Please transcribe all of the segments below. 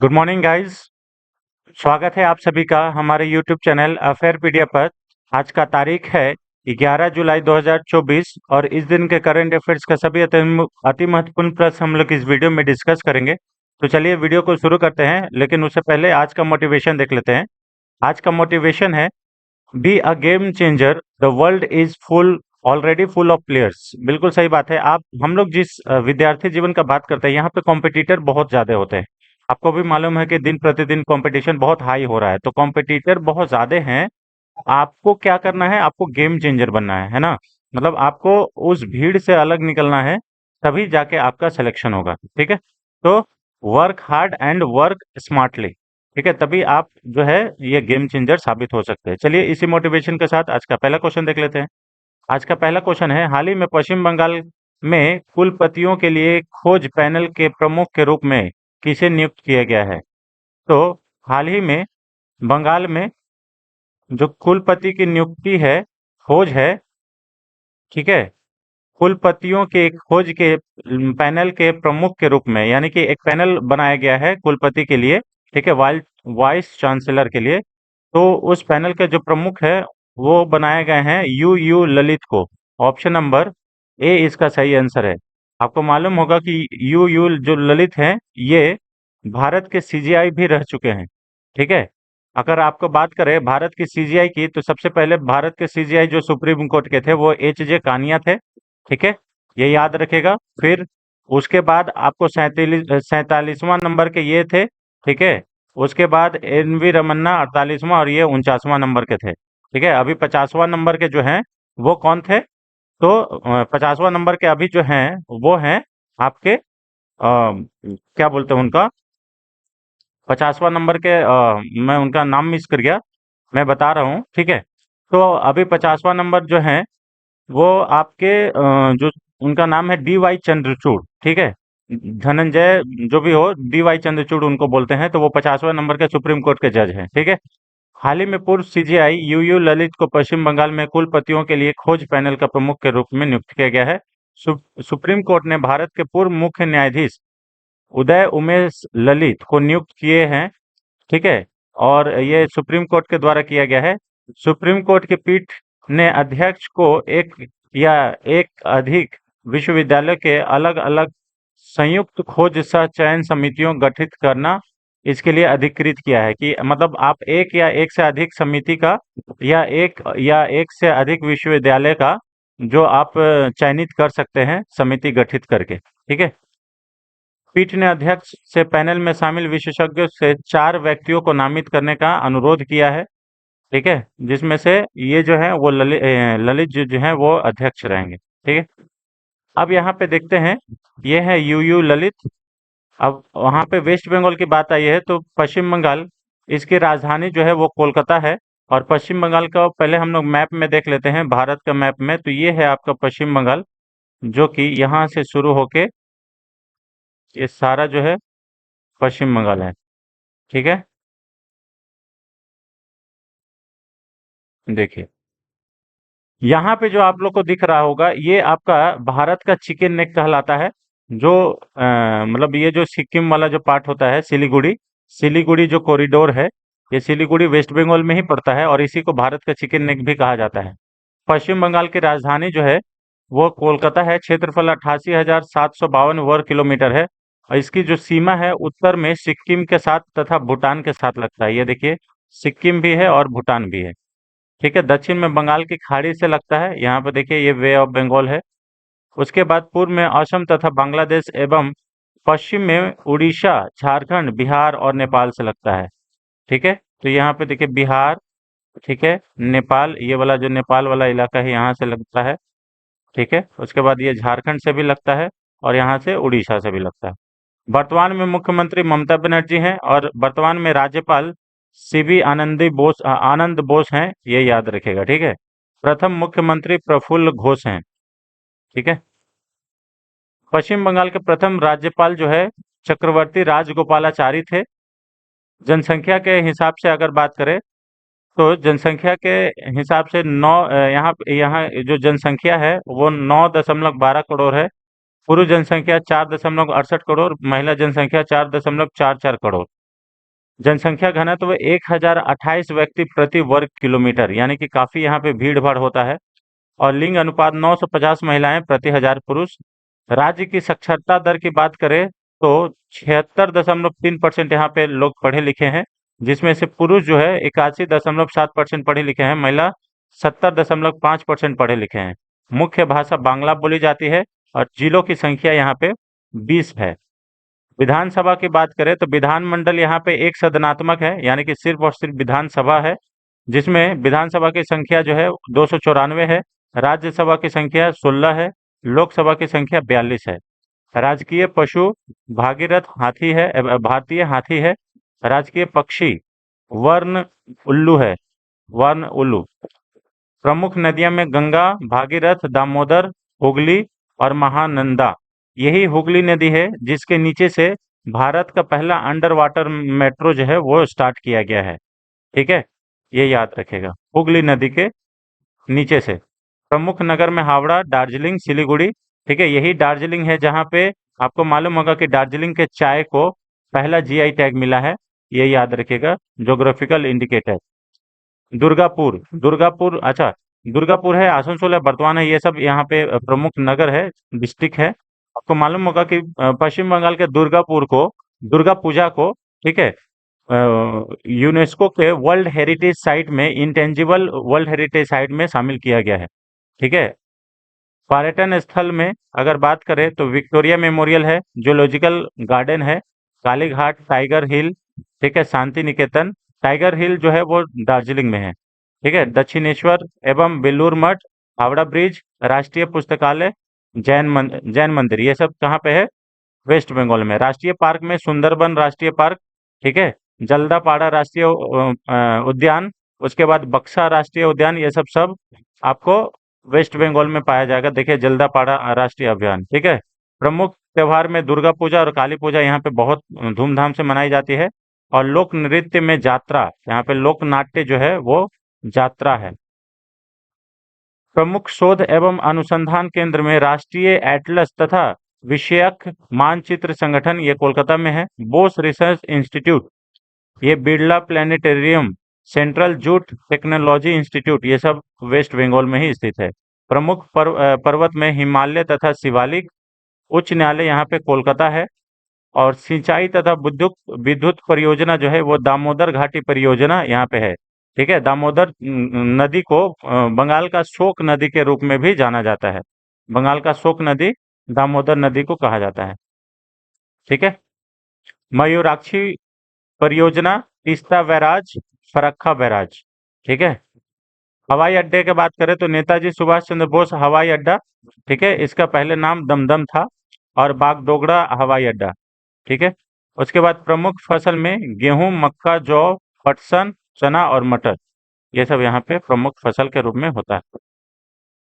Good morning guys. स्वागत है आप सभी का हमारे यूट्यूब चैनल अफेयरपीडिया पर। आज का तारीख है 11 जुलाई 2024 और इस दिन के करंट अफेयर्स का सभी अति महत्वपूर्ण प्रश्न हम लोग इस वीडियो में डिस्कस करेंगे। तो चलिए वीडियो को शुरू करते हैं, लेकिन उससे पहले आज का मोटिवेशन देख लेते हैं। आज का मोटिवेशन है be a game changer, the world is full already full of players. बिल्कुल सही बात है। आप हम लोग जिस विद्यार्थी जीवन का बात करते हैं, यहाँ पे कॉम्पिटिटर बहुत ज्यादा होते हैं। आपको भी मालूम है कि दिन प्रतिदिन कंपटीशन बहुत हाई हो रहा है, तो कॉम्पिटिटर बहुत ज्यादा हैं। आपको क्या करना है? आपको गेम चेंजर बनना है ना। मतलब आपको उस भीड़ से अलग निकलना है, तभी जाके आपका सिलेक्शन होगा। ठीक है, तो work hard and work smartly. ठीक है, तभी आप जो है ये गेम चेंजर साबित हो सकते हैं। चलिए इसी मोटिवेशन के साथ आज का पहला क्वेश्चन देख लेते हैं। आज का पहला क्वेश्चन है, हाल ही में पश्चिम बंगाल में कुलपतियों के लिए खोज पैनल के प्रमुख के रूप में किसे नियुक्त किया गया है? तो हाल ही में बंगाल में जो कुलपति की नियुक्ति है, खोज है, ठीक है, कुलपतियों के खोज के पैनल के प्रमुख के रूप में, यानी कि एक पैनल बनाया गया है कुलपति के लिए। ठीक है, वाइस चांसलर के लिए। तो उस पैनल के जो प्रमुख है वो बनाए गए हैं यू ललित को। ऑप्शन नंबर ए इसका सही आंसर है। आपको मालूम होगा कि यू जो ललित हैं, ये भारत के सीजीआई भी रह चुके हैं। ठीक है, अगर आपको बात करें भारत की सीजीआई की, तो सबसे पहले भारत के सीजीआई जो सुप्रीम कोर्ट के थे वो एच जे कानिया थे। ठीक है, ये याद रखेगा। फिर उसके बाद आपको 47वां नंबर के ये थे। ठीक है, उसके बाद एन वी रमन्ना 48वां और ये 49वां नंबर के थे। ठीक है, अभी 50वां नंबर के जो हैं वो कौन थे? तो 50वां नंबर के अभी जो हैं वो हैं आपके क्या बोलते हैं उनका, 50वां नंबर के मैं उनका नाम मिस कर गया, मैं बता रहा हूँ। ठीक है, तो अभी 50वां नंबर जो है वो आपके जो उनका नाम है डी वाई चंद्रचूड़। ठीक है, धनंजय जो भी हो, डी वाई चंद्रचूड़ उनको बोलते हैं। तो वो 50वां नंबर के सुप्रीम कोर्ट के जज हैं। ठीक है, हाल ही में पूर्व सीजीआई यू ललित को पश्चिम बंगाल में कुलपतियों के लिए खोज पैनल का प्रमुख के रूप में नियुक्त किया गया है। सुप्रीम कोर्ट ने भारत के पूर्व मुख्य न्यायाधीश उदय उमेश ललित को नियुक्त किए हैं। ठीक है, और ये सुप्रीम कोर्ट के द्वारा किया गया है। सुप्रीम कोर्ट की पीठ ने अध्यक्ष को एक या एक अधिक विश्वविद्यालय के अलग अलग संयुक्त खोज सह चयन समितियों गठित करना इसके लिए अधिकृत किया है। कि मतलब आप एक या एक से अधिक समिति का या एक से अधिक विश्वविद्यालय का जो आप चयनित कर सकते हैं समिति गठित करके। ठीक है, पीठ ने अध्यक्ष से पैनल में शामिल विशेषज्ञों से 4 व्यक्तियों को नामित करने का अनुरोध किया है। ठीक है, जिसमें से ये जो है वो ललित जो है वो अध्यक्ष रहेंगे। ठीक है, अब यहाँ पे देखते हैं, ये है यू ललित। अब वहाँ पे वेस्ट बंगाल की बात आई है, तो पश्चिम बंगाल, इसकी राजधानी जो है वो कोलकाता है। और पश्चिम बंगाल का पहले हम लोग मैप में देख लेते हैं, भारत का मैप में। तो ये है आपका पश्चिम बंगाल, जो कि यहाँ से शुरू होके ये सारा जो है पश्चिम बंगाल है। ठीक है, देखिए यहाँ पे जो आप लोग को दिख रहा होगा, ये आपका भारत का चिकन नेक कहलाता है। जो मतलब ये जो सिक्किम वाला जो पार्ट होता है, सिलीगुड़ी, सिलीगुड़ी जो कॉरिडोर है, ये सिलीगुड़ी वेस्ट बंगाल में ही पड़ता है और इसी को भारत का चिकन नेक भी कहा जाता है। पश्चिम बंगाल की राजधानी जो है वो कोलकाता है। क्षेत्रफल 88,752 वर्ग किलोमीटर है और इसकी जो सीमा है उत्तर में सिक्किम के साथ तथा भूटान के साथ लगता है। ये देखिए, सिक्किम भी है और भूटान भी है। ठीक है, दक्षिण में बंगाल की खाड़ी से लगता है। यहाँ पे देखिए ये वे ऑफ बंगाल है। उसके बाद पूर्व में असम तथा बांग्लादेश एवं पश्चिम में उड़ीसा, झारखंड, बिहार और नेपाल से लगता है। ठीक है, तो यहाँ पे देखिए बिहार, ठीक है, नेपाल, ये वाला जो नेपाल वाला इलाका है यहाँ से लगता है। ठीक है, उसके बाद ये झारखंड से भी लगता है और यहाँ से उड़ीसा से भी लगता है। वर्तमान में मुख्यमंत्री ममता बनर्जी हैं और वर्तमान में राज्यपाल सीबी आनंद बोस हैं, ये याद रखेगा। ठीक है, प्रथम मुख्यमंत्री प्रफुल्ल घोष हैं। ठीक है, पश्चिम बंगाल के प्रथम राज्यपाल जो है चक्रवर्ती राजगोपालाचारी थे। जनसंख्या के हिसाब से अगर बात करें, तो जनसंख्या के हिसाब से यहाँ जो जनसंख्या है वो 9.12 करोड़ है। पुरुष जनसंख्या 4.68 करोड़, महिला जनसंख्या 4.44 करोड़। जनसंख्या घनत्व 1028 व्यक्ति प्रति वर्ग किलोमीटर, यानी कि काफी यहाँ पे भीड़ भाड़ होता है। और लिंग अनुपात 950 महिलाएं प्रति 1000 पुरुष। राज्य की साक्षरता दर की बात करें तो 76.3% यहाँ पे लोग पढ़े लिखे हैं, जिसमें से पुरुष जो है 81.7% पढ़े लिखे हैं, महिला 70.5% पढ़े लिखे हैं। मुख्य भाषा बांग्ला बोली जाती है और जिलों की संख्या यहाँ पे 20 है। विधानसभा की बात करें तो विधानमंडल यहाँ पे एक सदनात्मक है, यानी कि सिर्फ और सिर्फ विधानसभा है, जिसमें विधानसभा की संख्या जो है 294 है, राज्यसभा की संख्या 16 है, लोकसभा की संख्या 42 है। राजकीय पशु भागीरथ हाथी है, भारतीय हाथी है। राजकीय पक्षी वर्ण उल्लू है, वर्ण उल्लू। प्रमुख नदियां में गंगा, भागीरथ, दामोदर, हुगली और महानंदा। यही हुगली नदी है जिसके नीचे से भारत का पहला अंडर वाटर मेट्रो जो है वो स्टार्ट किया गया है। ठीक है, ये याद रखेगा, हुगली नदी के नीचे से। प्रमुख नगर में हावड़ा, दार्जिलिंग, सिलीगुड़ी। ठीक है, यही दार्जिलिंग है जहाँ पे आपको मालूम होगा कि दार्जिलिंग के चाय को पहला जीआई टैग मिला है। ये याद रखिएगा, ज्योग्राफिकल इंडिकेटर। दुर्गापुर, दुर्गापुर, अच्छा, दुर्गापुर है, आसनसोल है, बर्दवान है, ये सब यहाँ पे प्रमुख नगर है, डिस्ट्रिक्ट है। आपको मालूम होगा कि पश्चिम बंगाल के दुर्गापुर को, दुर्गा पूजा को, ठीक है, यूनेस्को के वर्ल्ड हेरिटेज साइट में, इंटेंजिबल वर्ल्ड हेरिटेज साइट में शामिल किया गया है। ठीक है, पर्यटन स्थल में अगर बात करें तो विक्टोरिया मेमोरियल है, जूलॉजिकल गार्डन है, कालीघाट, टाइगर हिल, ठीक है, शांति निकेतन। टाइगर हिल जो है वो दार्जिलिंग में है। ठीक है, दक्षिणेश्वर एवं बेलूर मठ, हावड़ा ब्रिज, राष्ट्रीय पुस्तकालय, जैन मंदिर, ये सब कहाँ पे है? वेस्ट बंगाल में। राष्ट्रीय पार्क में सुंदरबन राष्ट्रीय पार्क, ठीक है, जल्दापाड़ा राष्ट्रीय उद्यान, उसके बाद बक्सा राष्ट्रीय उद्यान, ये सब सब आपको वेस्ट बंगाल में पाया जाएगा। देखिए, जल्दापाड़ा राष्ट्रीय अभियान। ठीक है, प्रमुख त्योहार में दुर्गा पूजा और काली पूजा यहाँ पे बहुत धूमधाम से मनाई जाती है। और लोक नृत्य में जात्रा, यहाँ पे लोक नाट्य जो है वो जात्रा है। प्रमुख शोध एवं अनुसंधान केंद्र में राष्ट्रीय एटलस तथा विषयक मानचित्र संगठन, ये कोलकाता में है। बोस रिसर्च इंस्टीट्यूट, ये Birla planetarium, central jute technology institute, ये सब वेस्ट बंगाल में ही स्थित है। प्रमुख पर्वत में हिमालय तथा शिवालिक। उच्च न्यायालय यहाँ पे कोलकाता है। और सिंचाई तथा विद्युत विद्युत परियोजना जो है वो दामोदर घाटी परियोजना यहाँ पे है। ठीक है, दामोदर नदी को बंगाल का शोक नदी के रूप में भी जाना जाता है। बंगाल का शोक नदी दामोदर नदी को कहा जाता है। ठीक है, मयूराक्षी परियोजना, तीस्ता बैराज, फरक्का बैराज। ठीक है, हवाई अड्डे की बात करें तो नेताजी सुभाष चंद्र बोस हवाई अड्डा, ठीक है, इसका पहले नाम दमदम था। और बागडोगरा हवाई अड्डा। ठीक है, उसके बाद प्रमुख फसल में गेहूं, मक्का, जौ, पटसन, चना और मटर, ये सब यहाँ पे प्रमुख फसल के रूप में होता है।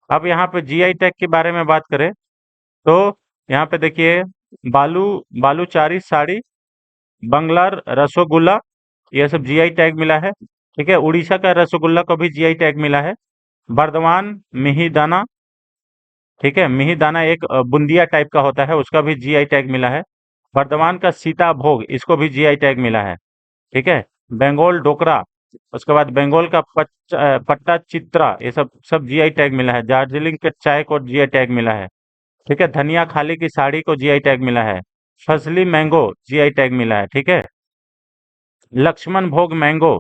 अब यहाँ पे जीआई टैग के बारे में बात करें तो यहाँ पे देखिए, बालू बालूचारी साड़ी, बंगलार रसोगुल्ला, ये सब जीआई टैग मिला है। ठीक है, उड़ीसा का रसोगुल्ला को भी जीआई टैग मिला है। बर्धमान मिहिदाना, ठीक है, मिहिदाना एक बुंदिया टाइप का होता है, उसका भी जीआई टैग मिला है। बर्धमान का सीता भोग, इसको भी जीआई टैग मिला है। ठीक है, बंगाल डोकरा, उसके बाद बंगाल का पट्टा चित्रा, ये सब सब जीआई टैग मिला है। दार्जिलिंग के चाय को जीआई टैग मिला है। ठीक है, धनिया खाली की साड़ी को जीआई टैग मिला है। फसली मैंगो जीआई टैग मिला है। ठीक है, लक्ष्मण भोग मैंगो,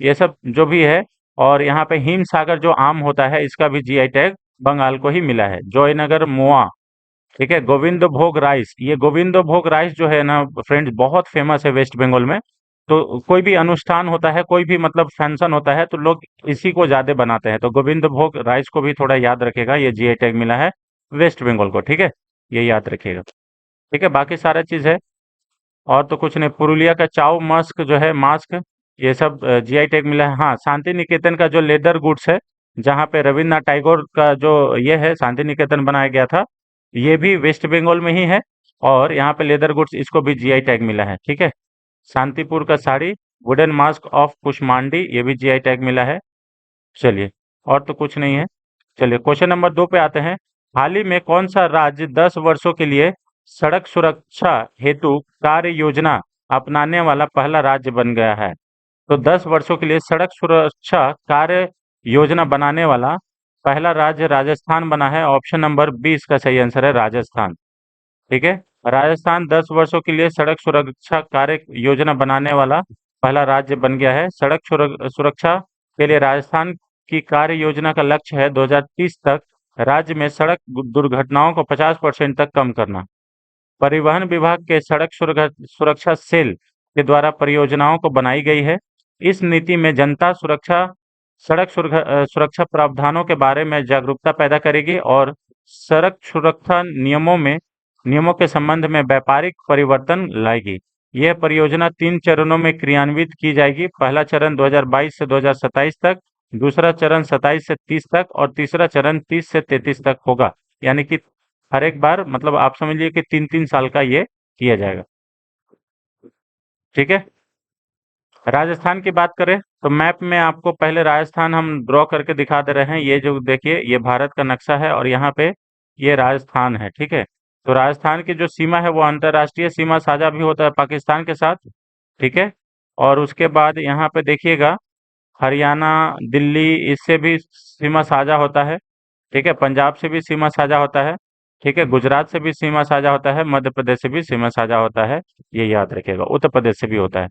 ये सब जो भी है। और यहाँ पे हिम सागर जो आम होता है, इसका भी जीआई टैग बंगाल को ही मिला है। जयनगर मोआ, ठीक है, गोविंद भोग राइस, ये गोविंद भोग राइस जो है ना फ्रेंड्स, बहुत फेमस है वेस्ट बंगाल में। तो कोई भी अनुष्ठान होता है, कोई भी मतलब फंक्शन होता है, तो लोग इसी को ज्यादा बनाते हैं। तो गोविंद भोग राइस को भी थोड़ा याद रखेगा, ये जीआई टैग मिला है वेस्ट बंगाल को। ठीक है, ये याद रखिएगा। ठीक है, बाकी सारा चीज है और तो कुछ नहीं। पुरुलिया का चाउ मस्क जो है, मास्क, ये सब जीआई टैग मिला है। हाँ, शांति निकेतन का जो लेदर गुड्स है, जहाँ पे रविन्द्रनाथ टैगोर का जो ये है शांति निकेतन बनाया गया था, ये भी वेस्ट बंगाल में ही है। और यहाँ पे लेदर गुड्स, इसको भी जीआई टैग मिला है। ठीक है, शांतिपुर का साड़ी, वुडन मास्क ऑफ कुष्मांडी, ये भी जीआई टैग मिला है। चलिए, और तो कुछ नहीं है। चलिए, क्वेश्चन नंबर 2 पे आते हैं। हाल ही में कौन सा राज्य 10 वर्षों के लिए सड़क सुरक्षा हेतु कार्य योजना अपनाने वाला पहला राज्य बन गया है। तो 10 वर्षों के लिए सड़क सुरक्षा कार्य योजना बनाने वाला पहला राज्य राजस्थान बना है। ऑप्शन नंबर 20 का सही आंसर है राजस्थान। ठीक है। राजस्थान 10 वर्षों के लिए सड़क सुरक्षा कार्य योजना बनाने वाला पहला राज्य बन गया है। सड़क सुरक्षा के लिए राजस्थान की कार्य योजना का लक्ष्य है 2030 तक राज्य में सड़क दुर्घटनाओं को 50% तक कम करना। परिवहन विभाग के सड़क सुरक्षा सेल के द्वारा परियोजनाओं को बनाई गई है। इस नीति में जनता सुरक्षा सड़क सुरक्षा प्रावधानों के बारे में जागरूकता पैदा करेगी और सड़क सुरक्षा नियमों के संबंध में व्यापारिक परिवर्तन लाएगी। यह परियोजना 3 चरणों में क्रियान्वित की जाएगी। पहला चरण 2022 से 2027 तक, दूसरा चरण 27 से 30 तक और तीसरा चरण 30 से 33 तक होगा। यानी कि हर एक बार मतलब आप समझिए कि 3-3 साल का ये किया जाएगा। ठीक है। राजस्थान की बात करें तो मैप में आपको पहले राजस्थान हम ड्रॉ करके दिखा दे रहे हैं। ये जो देखिए ये भारत का नक्शा है और यहाँ पे ये राजस्थान है। ठीक है। तो राजस्थान की जो सीमा है वो अंतर्राष्ट्रीय सीमा साझा भी होता है पाकिस्तान के साथ। ठीक है। और उसके बाद यहाँ पे देखिएगा हरियाणा, दिल्ली इससे भी सीमा साझा होता है। ठीक है। पंजाब से भी सीमा साझा होता है। ठीक है। गुजरात से भी सीमा साझा होता है। मध्य प्रदेश से भी सीमा साझा होता है। ये याद रखिएगा। उत्तर प्रदेश से भी होता है।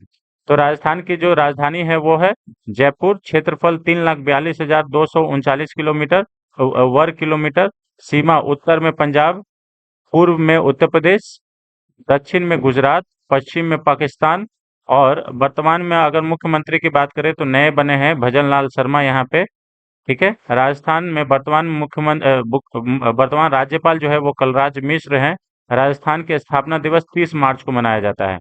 तो राजस्थान की जो राजधानी है वो है जयपुर। क्षेत्रफल 3,42,239 वर्ग किलोमीटर। सीमा उत्तर में पंजाब, पूर्व में उत्तर प्रदेश, दक्षिण में गुजरात, पश्चिम में पाकिस्तान। और वर्तमान में अगर मुख्यमंत्री की बात करें तो नए बने हैं भजन लाल शर्मा यहाँ पे। ठीक है। राजस्थान में वर्तमान राज्यपाल जो है वो कलराज मिश्र हैं। राजस्थान के स्थापना दिवस 30 मार्च को मनाया जाता है।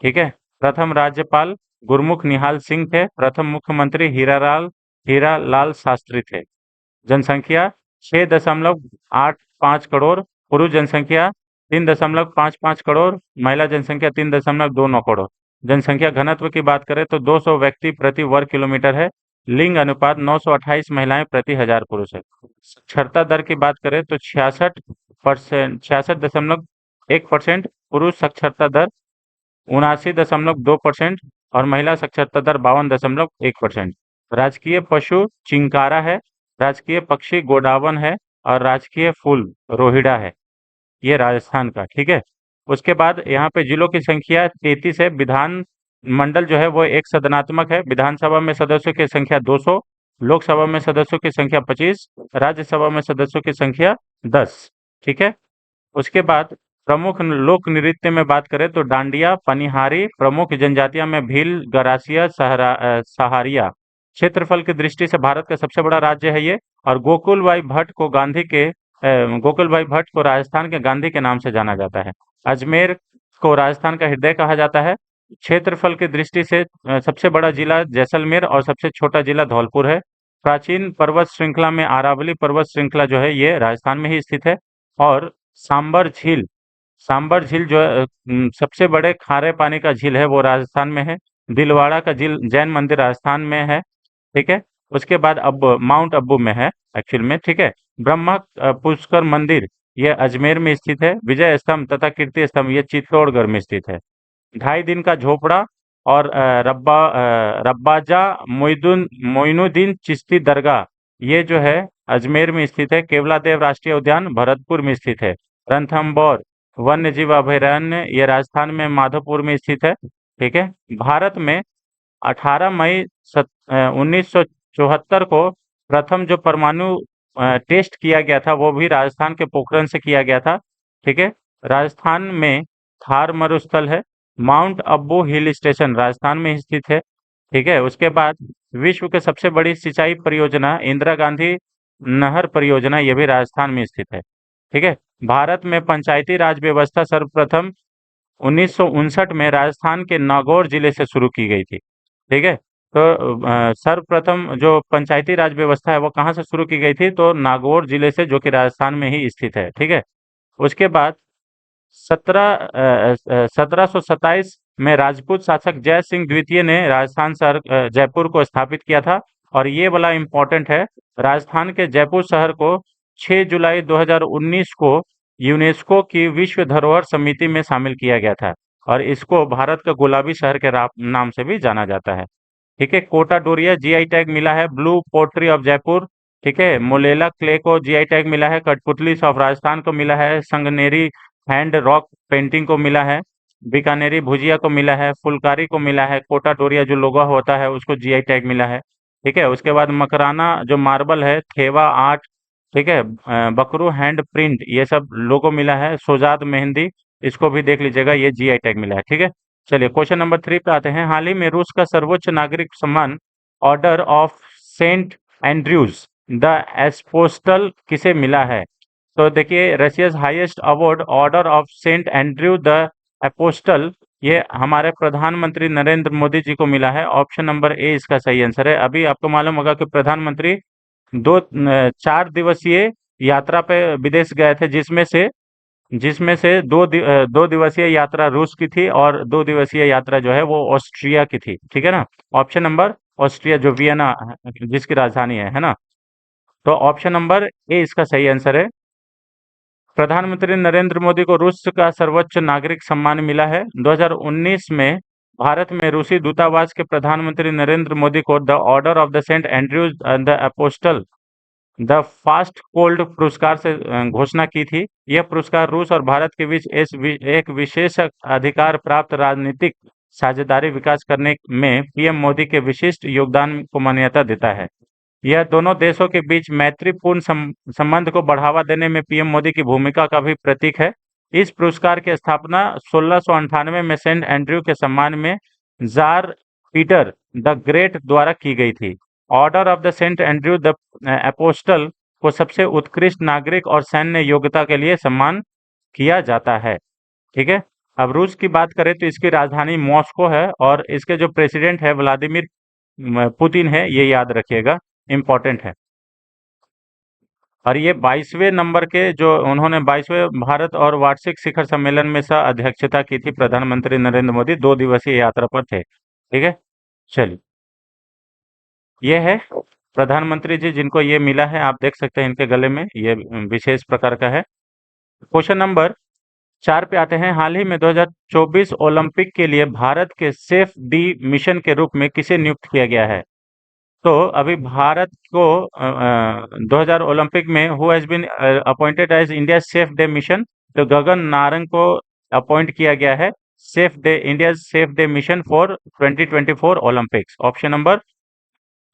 ठीक है। प्रथम राज्यपाल गुरमुख निहाल सिंह थे। प्रथम मुख्यमंत्री हीरा लाल शास्त्री थे। जनसंख्या 6.85 करोड़। पुरुष जनसंख्या 3.55 करोड़। महिला जनसंख्या 3.29 करोड़। जनसंख्या घनत्व की बात करें तो 200 व्यक्ति प्रति वर्ग किलोमीटर है। लिंग अनुपात 928 महिलाएं प्रति 1000 पुरुष है। साक्षरता दर की बात करें तो 66.1% पुरुष साक्षरता दर, 79.2% और महिला साक्षरता दर 52.1%। राजकीय पशु चिंकारा है। राजकीय पक्षी गोडावन है और राजकीय फूल रोहिड़ा है। ये राजस्थान का। ठीक है। उसके बाद यहाँ पे जिलों की संख्या 33 है। विधान मंडल जो है वो एक सदनात्मक है। विधानसभा में सदस्यों की संख्या 200, लोकसभा में सदस्यों की संख्या 25, राज्यसभा में सदस्यों की संख्या 10। ठीक है। उसके बाद प्रमुख लोक नृत्य में बात करें तो डांडिया, पनिहारी। प्रमुख जनजातियां में भील, गरासिया, सहारिया। क्षेत्रफल की दृष्टि से भारत का सबसे बड़ा राज्य है ये। और गोकुल भाई भट्ट को राजस्थान के गांधी के नाम से जाना जाता है। अजमेर को राजस्थान का हृदय कहा जाता है। क्षेत्रफल की दृष्टि से सबसे बड़ा जिला जैसलमेर और सबसे छोटा जिला धौलपुर है। प्राचीन पर्वत श्रृंखला में अरावली पर्वत श्रृंखला जो है ये राजस्थान में ही स्थित है। और सांबर झील जो है सबसे बड़े खारे पानी का झील है वो राजस्थान में है। दिलवाड़ा का झील जैन मंदिर राजस्थान में है। ठीक है। उसके बाद अब माउंट अब्बू में है एक्चुअल में। ठीक है। ब्रह्मा पुष्कर मंदिर ये अजमेर में स्थित है। विजय स्तंभ तथा कीर्ति स्तंभ ये चित्तौड़गढ़ में स्थित है। 2.5 दिन का झोपड़ा और रब्बाजा मोइनुद्दीन चिश्ती दरगाह ये जो है अजमेर में स्थित है। केवलादेव राष्ट्रीय उद्यान भरतपुर में स्थित है। रणथंभौर वन्य जीव अभयारण्य ये राजस्थान में माधोपुर में स्थित है। ठीक है। भारत में 18 मई 1974 को प्रथम जो परमाणु टेस्ट किया गया था वो भी राजस्थान के पोखरण से किया गया था। ठीक है। राजस्थान में थार मरुस्थल है। माउंट अब्बू हिल स्टेशन राजस्थान में ही स्थित है। ठीक है। उसके बाद विश्व के सबसे बड़ी सिंचाई परियोजना इंदिरा गांधी नहर परियोजना ये भी राजस्थान में स्थित है। ठीक है। भारत में पंचायती राज व्यवस्था सर्वप्रथम 1959 में राजस्थान के नागौर जिले से शुरू की गई थी। ठीक है। तो सर्वप्रथम जो पंचायती राज व्यवस्था है वो कहाँ से शुरू की गई थी तो नागौर जिले से, जो कि राजस्थान में ही स्थित है। ठीक है। उसके बाद 1727 में राजपूत शासक जय सिंह द्वितीय ने राजस्थान शहर जयपुर को स्थापित किया था। और ये वाला इम्पोर्टेंट है, राजस्थान के जयपुर शहर को 6 जुलाई 2019 को यूनेस्को की विश्व धरोहर समिति में शामिल किया गया था। और इसको भारत का गुलाबी शहर के नाम से भी जाना जाता है। ठीक है, कोटा डोरिया जीआई टैग मिला है, ब्लू पोट्री ऑफ जयपुर। ठीक है, मोलेला क्ले को जीआई टैग मिला है, कठपुतली ऑफ राजस्थान को मिला है, संगनेरी हैंड रॉक पेंटिंग को मिला है, बीकानेरी भुजिया को मिला है, फुलकारी को मिला है, कोटा डोरिया जो लोगो होता है उसको जीआई टैग मिला है। ठीक है, उसके बाद मकराना जो मार्बल है, थेवा आर्ट, ठीक है, बकरू हैंड प्रिंट, ये सब लोगो मिला है, सोजाद मेहंदी, इसको भी देख लीजिएगा, ये जीआई टैग मिला है। ठीक है, चलिए क्वेश्चन नंबर 3 पे आते हैं। हाल ही में रूस का सर्वोच्च नागरिक सम्मान order of Saint Andrews the apostle किसे मिला है? तो देखिए, Russia's highest award order of Saint Andrew the apostle, ये हमारे प्रधानमंत्री नरेंद्र मोदी जी को मिला है। ऑप्शन नंबर ए इसका सही आंसर है। अभी आपको मालूम होगा कि प्रधानमंत्री 4 दिवसीय यात्रा पे विदेश गए थे, जिसमें से 2 दिवसीय यात्रा रूस की थी और 2 दिवसीय यात्रा जो है वो ऑस्ट्रिया की थी। ठीक है ना? ऑप्शन नंबर ऑस्ट्रिया, जो वियना जिसकी राजधानी है ना? तो ऑप्शन नंबर ए इसका सही आंसर है। प्रधानमंत्री नरेंद्र मोदी को रूस का सर्वोच्च नागरिक सम्मान मिला है। 2019 में भारत में रूसी दूतावास के प्रधानमंत्री नरेंद्र मोदी को the order of the Saint Andrews the apostle the first called पुरस्कार से घोषणा की थी। यह पुरस्कार रूस और भारत के बीच एक विशेष अधिकार प्राप्त राजनीतिक साझेदारी विकास करने में पीएम मोदी के विशिष्ट योगदान को मान्यता देता है। यह दोनों देशों के बीच मैत्रीपूर्ण संबंध को बढ़ावा देने में पीएम मोदी की भूमिका का भी प्रतीक है। इस पुरस्कार की स्थापना 1698 में सेंट एंड्रयू के सम्मान में जार पीटर द ग्रेट द्वारा की गई थी। Order of the Saint Andrew the Apostle को सबसे उत्कृष्ट नागरिक और सैन्य योग्यता के लिए सम्मान किया जाता है। ठीक है, अब रूस की बात करें तो इसकी राजधानी मॉस्को है और इसके जो प्रेसिडेंट है व्लादिमीर पुतिन है, ये याद रखिएगा, इम्पोर्टेंट है। और ये 22वें नंबर के जो उन्होंने 22वें भारत और वार्षिक शिखर सम्मेलन में सह अध्यक्षता की थी, प्रधानमंत्री नरेंद्र मोदी 2 दिवसीय यात्रा पर थे। ठीक है, चलिए, ये है प्रधानमंत्री जी जिनको ये मिला है, आप देख सकते हैं इनके गले में ये विशेष प्रकार का है। क्वेश्चन नंबर 4 पे आते हैं। हाल ही में 2024 ओलंपिक के लिए भारत के सेफ डी मिशन के रूप में किसे नियुक्त किया गया है? तो अभी भारत को 2000 ओलंपिक में who has been appointed as India chef de mission, तो गगन नारंग को अपॉइंट किया गया है chef de, India chef de mission for 2024 Olympics. Option number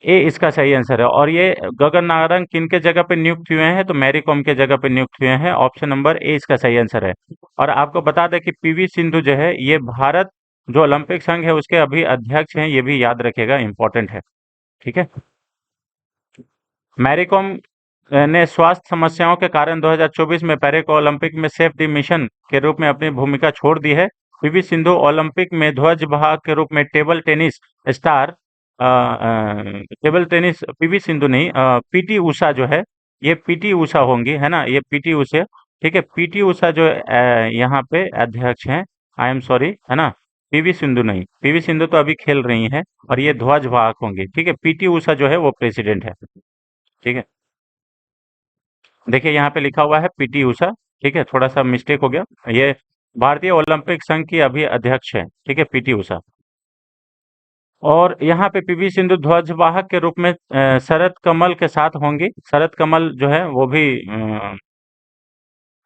A इसका सही आंसर है। और ये गगन नारंग किनके जगह पे नियुक्त हुए हैं? तो मैरी कॉम के जगह पे नियुक्त हुए हैं। ऑप्शन नंबर ए इसका सही आंसर है। और आपको बता दें कि पीवी सिंधु जो है ये भारत जो ओलंपिक संघ है उसके अभी अध्यक्ष हैं, ये भी याद रखिएगा, इंपॉर्टेंट है। ठीक है, मैरी कॉम ने स्वास्थ्य समस्याओं के कारण 2024 में पेरिस ओलंपिक में सेफ द मिशन के रूप में अपनी भूमिका छोड़ दी है। पीवी सिंधु ओलंपिक में ध्वज वाहक के रूप में table tennis star, table tennis PV Sindhu नहीं, पीटी उषा जो है, ये पीटी उषा होंगी, है ना, ये पीटी उषा। ठीक है, पीटी उषा जो यहाँ पे अध्यक्ष हैं, आई एम सॉरी, है ना, पीवी सिंधु नहीं, पीवी सिंधु तो अभी खेल रही हैं और ये ध्वज वाहक होंगे। ठीक है, पीटी उषा जो है वो प्रेसिडेंट है। ठीक है, देखिए यहाँ पे लिखा हुआ है पीटी उषा। ठीक है, थोड़ा सा मिस्टेक हो गया, ये भारतीय ओलंपिक संघ की अभी अध्यक्ष है। ठीक है, पीटी उषा। और यहाँ पे पीवी सिंधु ध्वजवाहक के रूप में शरद कमल के साथ होंगी। शरद कमल जो है वो भी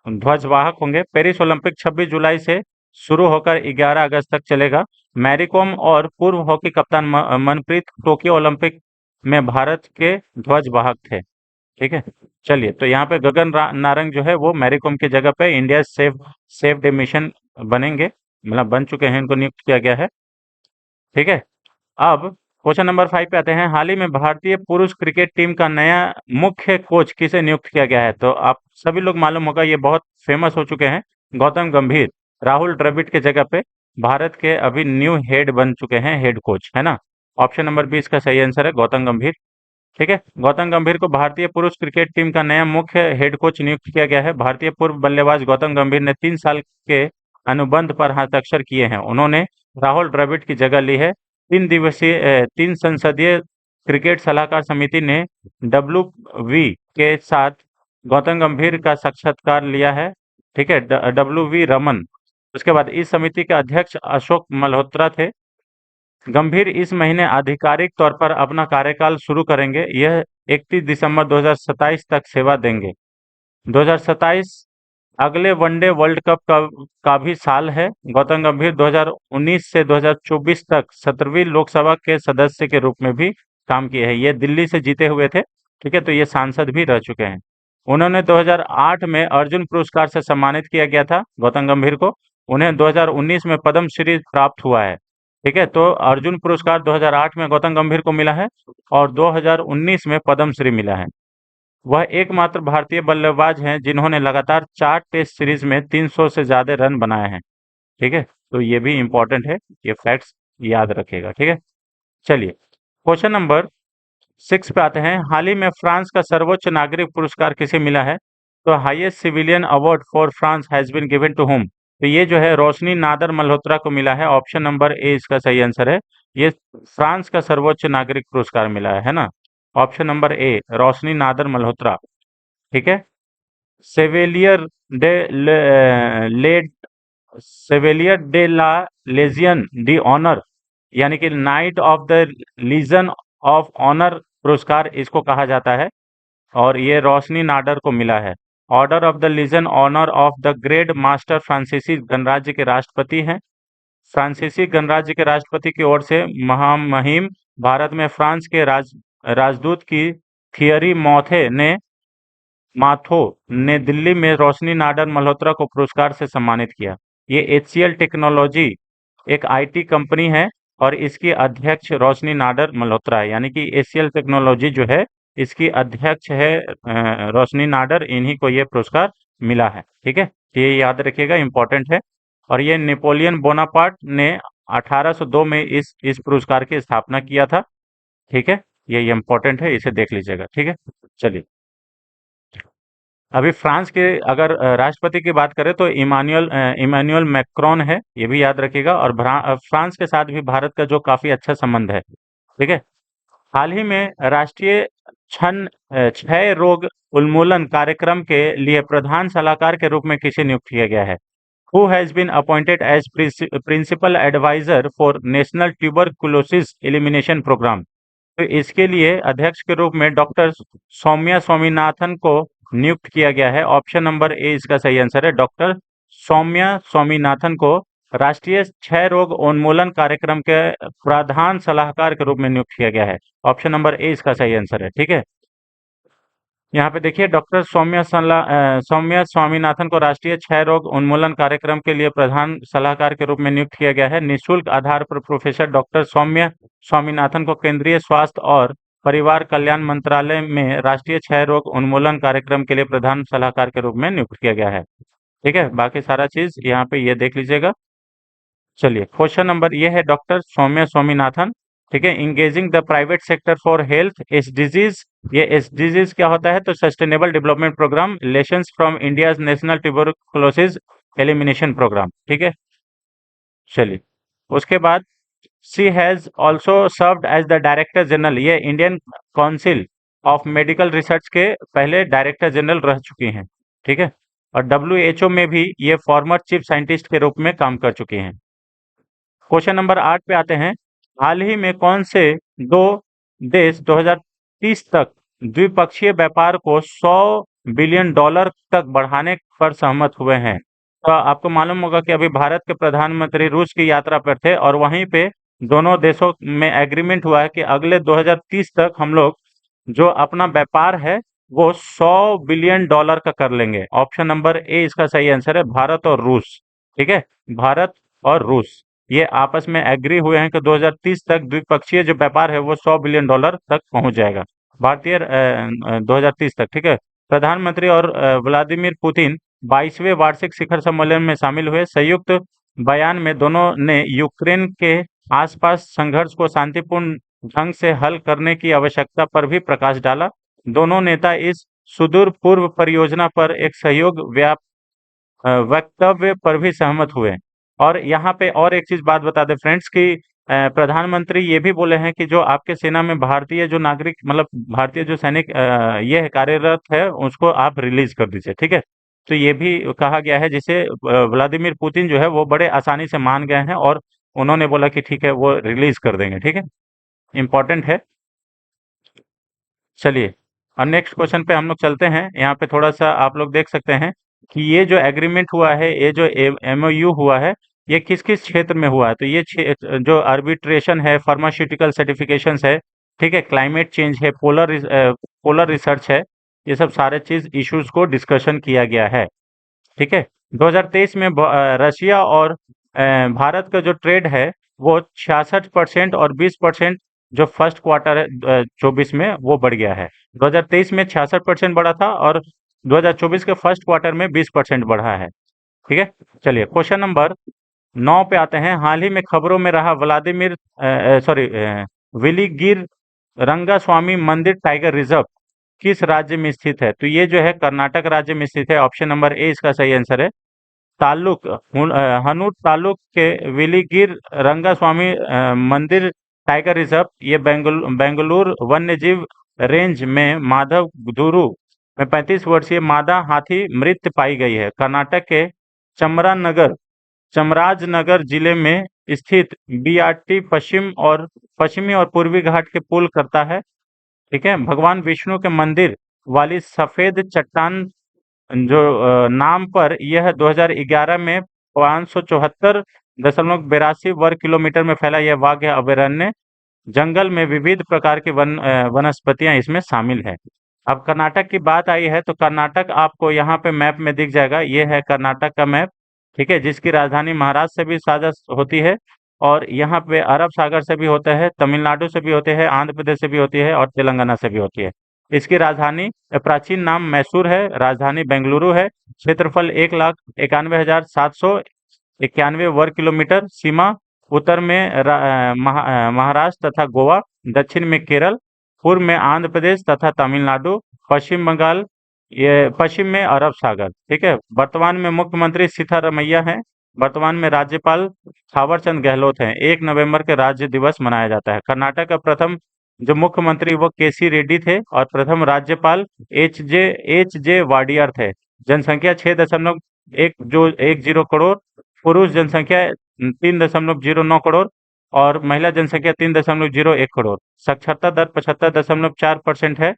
ध्वजवाहक होंगे। पेरिस ओलंपिक 26 जुलाई से शुरू होकर 11 अगस्त तक चलेगा। मैरी कॉम और पूर्व हॉकी कप्तान मनप्रीत टोक्यो ओलंपिक में भारत के ध्वजवाहक थे। ठीक है, चलिए, तो यहाँ पे गगन नारंग जो है वो मैरी कॉम की जगह पे India safe safe de mission बनेंगे, मतलब बन चुके हैं, इनको नियुक्त किया गया है। ठीक है, अब क्वेश्चन नंबर 5 पे आते हैं। हाल ही में भारतीय पुरुष क्रिकेट टीम का नया मुख्य कोच किसे नियुक्त किया गया है? तो आप सभी लोग मालूम होगा, ये बहुत फेमस हो चुके हैं, गौतम गंभीर राहुल द्रविड़ के जगह पे भारत के अभी न्यू हेड बन चुके हैं, हेड कोच, है ना। ऑप्शन नंबर बी इसका सही आंसर है, गौतम गंभीर। ठीक है, गौतम गंभीर को भारतीय पुरुष क्रिकेट टीम का नया मुख्य हेड कोच नियुक्त किया गया है। भारतीय पूर्व बल्लेबाज गौतम गंभीर ने 3 साल के अनुबंध पर हस्ताक्षर किए हैं। उन्होंने राहुल द्रविड़ की जगह ली है। 3 संसदीय क्रिकेट सलाहकार समिति ने डब्ल्यू के साथ गौतम गंभीर का साक्षात्कार लिया है। ठीक है, डब्ल्यू वी रमन उसके बाद इस समिति के अध्यक्ष अशोक मल्होत्रा थे। गंभीर इस महीने आधिकारिक तौर पर अपना कार्यकाल शुरू करेंगे। यह 31 दिसंबर 2027 तक सेवा देंगे। 2027 अगले वनडे वर्ल्ड कप का भी साल है। गौतम गंभीर 2019 से 2024 तक 17वीं लोकसभा के सदस्य के रूप में भी काम किए हैं। ये दिल्ली से जीते हुए थे, ठीक है, तो ये सांसद भी रह चुके हैं। उन्होंने 2008 में अर्जुन पुरस्कार से सम्मानित किया गया था गौतम गंभीर को। उन्हें 2019 में पद्म श्री प्राप्त हुआ है, ठीक है, तो अर्जुन पुरस्कार 2008 में गौतम गंभीर को मिला है और 2019 में पद्म श्री मिला है। वह एकमात्र भारतीय बल्लेबाज हैं जिन्होंने लगातार 4 टेस्ट सीरीज में 300 से ज्यादा रन बनाए हैं, ठीक है, तो ये भी इंपॉर्टेंट है, ये फैक्ट्स याद रखेगा, ठीक है। चलिए, क्वेश्चन नंबर 6 पे आते हैं। हाल ही में फ्रांस का सर्वोच्च नागरिक पुरस्कार किसे मिला है? तो highest civilian award for France has been given to whom? तो ये जो है रोशनी नादर मल्होत्रा को मिला है। ऑप्शन नंबर ए इसका सही आंसर है। ये फ्रांस का सर्वोच्च नागरिक पुरस्कार मिला है ना। Option number A Roshni Nadar Malhotra, ठीक है। सेवेलियर डे लेड chevalier de la legion d'honneur, यानी कि knight of the legion of honour पुरस्कार इसको कहा जाता है और ये रोशनी नाडर को मिला है। Order of the legion honour of the great master फ्रांसीसी गणराज्य के राष्ट्रपति हैं। फ्रांसीसी गणराज्य के राष्ट्रपति की ओर से महामहिम भारत में फ्रांस के राजदूत की थियरी माथो ने दिल्ली में रोशनी नाडर मल्होत्रा को पुरस्कार से सम्मानित किया। ये एचसीएल टेक्नोलॉजी एक आईटी कंपनी है और इसकी अध्यक्ष रोशनी नाडर मल्होत्रा है, यानी कि एचसीएल टेक्नोलॉजी जो है इसकी अध्यक्ष है रोशनी नाडर, इन्हीं को ये पुरस्कार मिला है, ठीक है, ये याद रखिएगा, इंपॉर्टेंट है। और ये नेपोलियन बोनापार्ट ने 1802 में इस पुरस्कार की स्थापना किया था, ठीक है, ये इंपॉर्टेंट है, इसे देख लीजिएगा, ठीक है। चलिए, अभी फ्रांस के अगर राष्ट्रपति की बात करें तो इमानुएल मैक्रोन है, ये भी याद रखिएगा। और फ्रांस के साथ भी भारत का जो काफी अच्छा संबंध है, ठीक है। हाल ही में राष्ट्रीय क्षय रोग उन्मूलन कार्यक्रम के लिए प्रधान सलाहकार के रूप में किसे नियुक्त किया गया है? Who has been appointed as principal adviser for national tuberculosis elimination programme? तो इसके लिए अध्यक्ष के रूप में डॉक्टर सौम्या स्वामीनाथन को नियुक्त किया गया है। ऑप्शन नंबर ए इसका सही आंसर है। डॉक्टर सौम्या स्वामीनाथन को राष्ट्रीय क्षय रोग उन्मूलन कार्यक्रम के प्रधान सलाहकार के रूप में नियुक्त किया गया है। ऑप्शन नंबर ए इसका सही आंसर है, ठीक है। यहाँ पे देखिए, डॉक्टर सौम्या स्वामीनाथन को राष्ट्रीय क्षय रोग उन्मूलन कार्यक्रम के लिए प्रधान सलाहकार के रूप में नियुक्त किया गया है। निःशुल्क आधार पर प्रोफेसर डॉक्टर सौम्या स्वामीनाथन को केंद्रीय स्वास्थ्य और परिवार कल्याण मंत्रालय में राष्ट्रीय क्षय रोग उन्मूलन कार्यक्रम के लिए प्रधान सलाहकार के रूप में नियुक्त किया गया है, ठीक है। बाकी सारा चीज यहाँ पे ये देख लीजिएगा। चलिए, क्वेश्चन नंबर ये है डॉक्टर सौम्या स्वामीनाथन, ठीक है। Engaging the private sector for health SDGs, ये एसडीजीज क्या होता है? तो sustainable development program, lessons from India's national tuberculosis elimination program, ठीक है। चलिए, उसके बाद she has also served as the director general, ये Indian council of medical research के पहले डायरेक्टर जनरल रह चुकी हैं, ठीक है। और डब्ल्यूएचओ में भी ये फॉर्मर चीफ साइंटिस्ट के रूप में काम कर चुकी हैं। क्वेश्चन नंबर 8 पे आते हैं। हाल ही में कौन से दो देश 2030 तक द्विपक्षीय व्यापार को 100 बिलियन डॉलर तक बढ़ाने पर सहमत हुए हैं? तो आपको मालूम होगा कि अभी भारत के प्रधानमंत्री रूस की यात्रा पर थे और वहीं पे दोनों देशों में एग्रीमेंट हुआ है कि अगले 2030 तक हम लोग जो अपना व्यापार है वो 100 बिलियन डॉलर का कर लेंगे। ऑप्शन नंबर ए इसका सही आंसर है, भारत और रूस, ठीक है। भारत और रूस ये आपस में एग्री हुए हैं कि 2030 तक द्विपक्षीय जो व्यापार है वो 100 बिलियन डॉलर तक पहुंच जाएगा, भारतीय 2030 तक, ठीक है। प्रधानमंत्री और व्लादिमीर पुतिन 22वें वार्षिक शिखर सम्मेलन में शामिल हुए। संयुक्त बयान में दोनों ने यूक्रेन के आसपास संघर्ष को शांतिपूर्ण ढंग से हल करने की आवश्यकता पर भी प्रकाश डाला। दोनों नेता इस सुदूर पूर्व परियोजना पर एक सहयोग वक्तव्य पर भी सहमत हुए। और यहाँ पे और एक चीज बात बता दें फ्रेंड्स कि प्रधानमंत्री ये भी बोले हैं कि जो आपके सेना में भारतीय जो नागरिक मतलब भारतीय जो सैनिक ये है कार्यरत है उसको आप रिलीज कर दीजिए, ठीक है। तो ये भी कहा गया है, जिसे व्लादिमीर पुतिन जो है वो बड़े आसानी से मान गए हैं और उन्होंने बोला कि ठीक है वो रिलीज कर देंगे। ठीक है, इंपॉर्टेंट है। चलिए, और नेक्स्ट क्वेश्चन पे हम लोग चलते हैं। यहाँ पे थोड़ा सा आप लोग देख सकते हैं कि ये जो एग्रीमेंट हुआ है, ये जो एमओयू हुआ है, ये किस किस क्षेत्र में हुआ है। तो ये जो आर्बिट्रेशन है, फार्मास्यूटिकल सर्टिफिकेशंस है, ठीक है, क्लाइमेट चेंज है, पोलर रिसर्च है, ये सब सारे चीज इश्यूज को डिस्कशन किया गया है। ठीक है, 2023 में रशिया और भारत का जो ट्रेड है वो 66% और 20% जो फर्स्ट क्वार्टर है 24 में वो बढ़ गया है। 2023 में 66% बढ़ा था और 2024 के फर्स्ट क्वार्टर में 20% बढ़ा है। ठीक है, चलिए क्वेश्चन नंबर 9 पे आते हैं। हाल ही में खबरों में रहा व्लादिमीर सॉरी विलिगिर रंगास्वामी मंदिर टाइगर रिजर्व किस राज्य में स्थित है। तो ये जो है कर्नाटक राज्य में स्थित है। ऑप्शन नंबर ए इसका सही आंसर है। हनूर तालुक के विलिगिर रंगास्वामी मंदिर टाइगर रिजर्व, ये बेंगलुरु वन्य जीव रेंज में माधव धुरू में 35 वर्षीय मादा हाथी मृत पाई गई है। कर्नाटक के चामराजनगर जिले में स्थित बीआरटी पश्चिमी और पूर्वी घाट के पुल करता है। ठीक है, भगवान विष्णु के मंदिर वाली सफेद चट्टान जो नाम पर यह 2011 में 574.82 वर्ग किलोमीटर में फैला यह वाघ अभयारण्य जंगल में विविध प्रकार की वनस्पतियां इसमें शामिल है। अब कर्नाटक की बात आई है तो कर्नाटक आपको यहाँ पे मैप में दिख जाएगा। ये है कर्नाटक का मैप, ठीक है, जिसकी राजधानी महाराष्ट्र से भी साझा होती है और यहाँ पे अरब सागर से भी होता है, तमिलनाडु से भी होते हैं, आंध्र प्रदेश से भी होती है और तेलंगाना से भी होती है। इसकी राजधानी प्राचीन नाम मैसूर है, राजधानी बेंगलुरु है। क्षेत्रफल 1,91,791 वर्ग किलोमीटर। सीमा उत्तर में महाराष्ट्र तथा गोवा, दक्षिण में केरल, पूर्व में आंध्र प्रदेश तथा तमिलनाडु, पश्चिम बंगाल, ये पश्चिम में अरब सागर। ठीक है, वर्तमान में मुख्यमंत्री सिद्धारमैया हैं। वर्तमान में राज्यपाल थावरचंद गहलोत हैं। 1 नवंबर के राज्य दिवस मनाया जाता है। कर्नाटक का प्रथम जो मुख्यमंत्री वो केसी रेड्डी थे और प्रथम राज्यपाल एच जे वाडियार थे। जनसंख्या 6.10 करोड़, पुरुष जनसंख्या 3.09 करोड़ और महिला जनसंख्या 3.01 करोड़। साक्षरता दर 75.4% है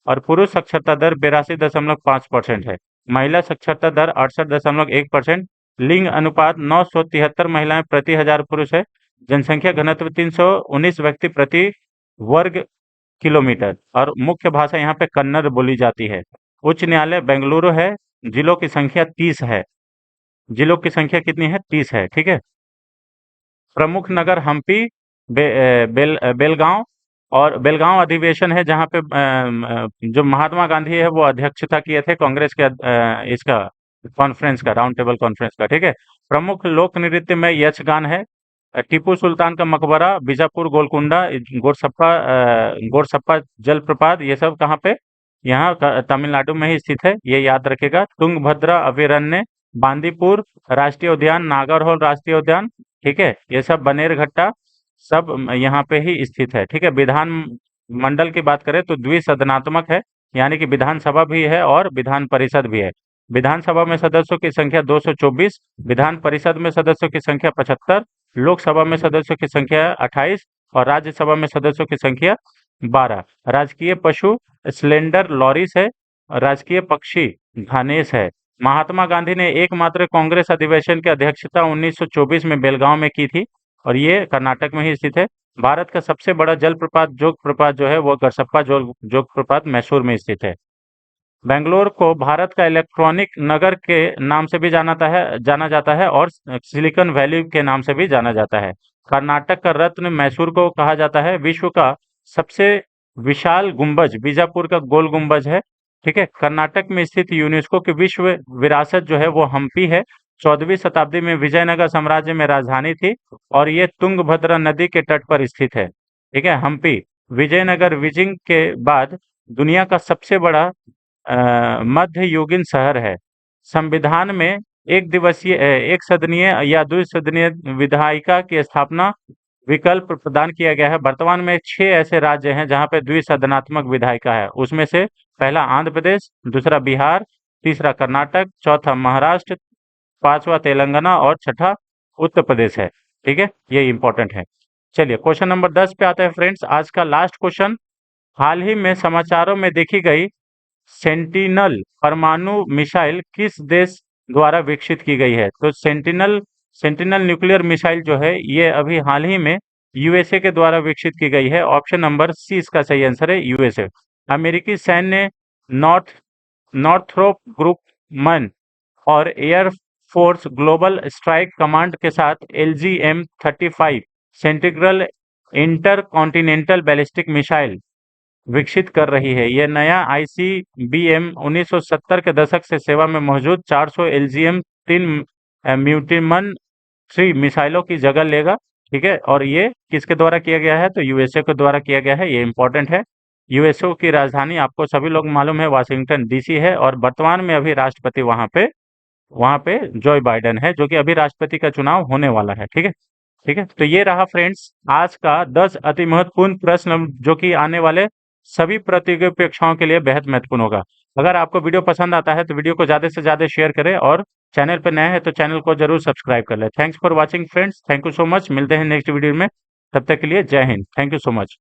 और पुरुष साक्षरता दर 82.5% है। महिला साक्षरता दर 68.1%। लिंग अनुपात 973 महिलाएं प्रति 1000 पुरुष है। जनसंख्या घनत्व 319 व्यक्ति प्रति वर्ग किलोमीटर और मुख्य भाषा यहाँ पे कन्नड़ बोली जाती है। उच्च न्यायालय बेंगलुरु है। जिलों की संख्या 30 है। जिलों की संख्या कितनी है? 30 है। ठीक है, प्रमुख नगर हम्पी, बेलगांव और बेलगांव अधिवेशन है जहाँ पे जो महात्मा गांधी है वो अध्यक्षता किए थे कांग्रेस के इसका कॉन्फ्रेंस का, राउंड टेबल कॉन्फ्रेंस का। ठीक है, प्रमुख लोक नृत्य में यक्षगान है। टीपू सुल्तान का मकबरा, बीजापुर, गोलकुंडा, गोरसप्पा जलप्रपात, ये सब कहाँ पे? यहाँ तमिलनाडु में ही स्थित है, ये याद रखेगा। तुंगभद्रा अभयारण्य, बांदीपुर राष्ट्रीय उद्यान, नागरहोल राष्ट्रीय उद्यान, ठीक है, ये सब बनेरघट्टा सब यहाँ पे ही स्थित है। ठीक है, विधान मंडल की बात करें तो द्विसदनात्मक है, यानी कि विधानसभा भी है और विधान परिषद भी है। विधानसभा में सदस्यों की संख्या 224, विधान परिषद में सदस्यों की संख्या 75, लोकसभा में सदस्यों की संख्या 28 और राज्यसभा में सदस्यों की संख्या 12। राजकीय पशु स्लेंडर लॉरिस है और राजकीय पक्षी धनेश है। महात्मा गांधी ने एकमात्र कांग्रेस अधिवेशन की अध्यक्षता 1924 में बेलगांव में की थी और ये कर्नाटक में ही स्थित है। भारत का सबसे बड़ा जलप्रपात जोग प्रपात जो है वो गरसप्पा जोग प्रपात मैसूर में स्थित है। बेंगलोर को भारत का इलेक्ट्रॉनिक नगर के नाम से भी जाना जाता है और सिलिकॉन वैली के नाम से भी जाना जाता है। कर्नाटक का रत्न मैसूर को कहा जाता है। विश्व का सबसे विशाल गुंबज बीजापुर का गोल गुंबज है। ठीक है, कर्नाटक में स्थित यूनेस्को की विश्व विरासत जो है वो हम्पी है। 14वीं शताब्दी में विजयनगर साम्राज्य में राजधानी थी और ये तुंगभद्रा नदी के तट पर स्थित है। ठीक है, हम्पी विजयनगर विजिंग के बाद दुनिया का सबसे बड़ा मध्ययुगीन शहर है। संविधान में एक सदनीय या द्विसदनीय विधायिका की स्थापना विकल्प प्रदान किया गया है। वर्तमान में 6 ऐसे राज्य हैं जहां पे द्विसदनात्मक विधायिका है। उसमें से पहला आंध्र प्रदेश, दूसरा बिहार, तीसरा कर्नाटक, चौथा महाराष्ट्र, पांचवा तेलंगाना और छठा उत्तर प्रदेश है। ठीक है, ये इंपॉर्टेंट है। चलिए क्वेश्चन नंबर 10 पे आते हैं फ्रेंड्स। आज का लास्ट क्वेश्चन, हाल ही में समाचारों में देखी गई सेंटिनल परमाणु मिसाइल किस देश द्वारा विकसित की गई है? तो सेंटिनल सेंटिनल न्यूक्लियर मिसाइल जो है ये अभी हाल ही में यूएसए के द्वारा विकसित की गई है। ऑप्शन नंबर सी इसका सही आंसर है, यूएसए। अमेरिकी सैन्य नॉर्थ नॉर्थरोप ग्रुपमैन और air force global strike command के साथ LGM-35 Sentinel intercontinental ballistic missile विकसित कर रही है। यह नया ICBM 1970 के दशक से सेवा में मौजूद 400 LGM-3 म्यूटिमन 3 मिसाइलों की जगह लेगा। ठीक है, और ये किसके द्वारा किया गया है? तो यूएसए के द्वारा किया गया है। ये इंपॉर्टेंट है। यूएसए की राजधानी आपको सभी लोग मालूम है वाशिंगटन DC है, और वर्तमान में अभी राष्ट्रपति वहां पे जोe बाइडेन है, जो कि अभी राष्ट्रपति का चुनाव होने वाला है। ठीक है, ठीक है। तो ये रहा फ्रेंड्स आज का 10 अति महत्वपूर्ण प्रश्न, जो कि आने वाले सभी प्रतियोगी परीक्षाओं के लिए बेहद महत्वपूर्ण होगा। अगर आपको वीडियो पसंद आता है तो वीडियो को ज्यादा से ज्यादा शेयर करें, और चैनल पर नए हैं तो चैनल को जरूर सब्सक्राइब कर लें। Thanks for watching friends, thank you so much. मिलते हैं नेक्स्ट वीडियो में, तब तक के लिए जय Hind, thank you so much.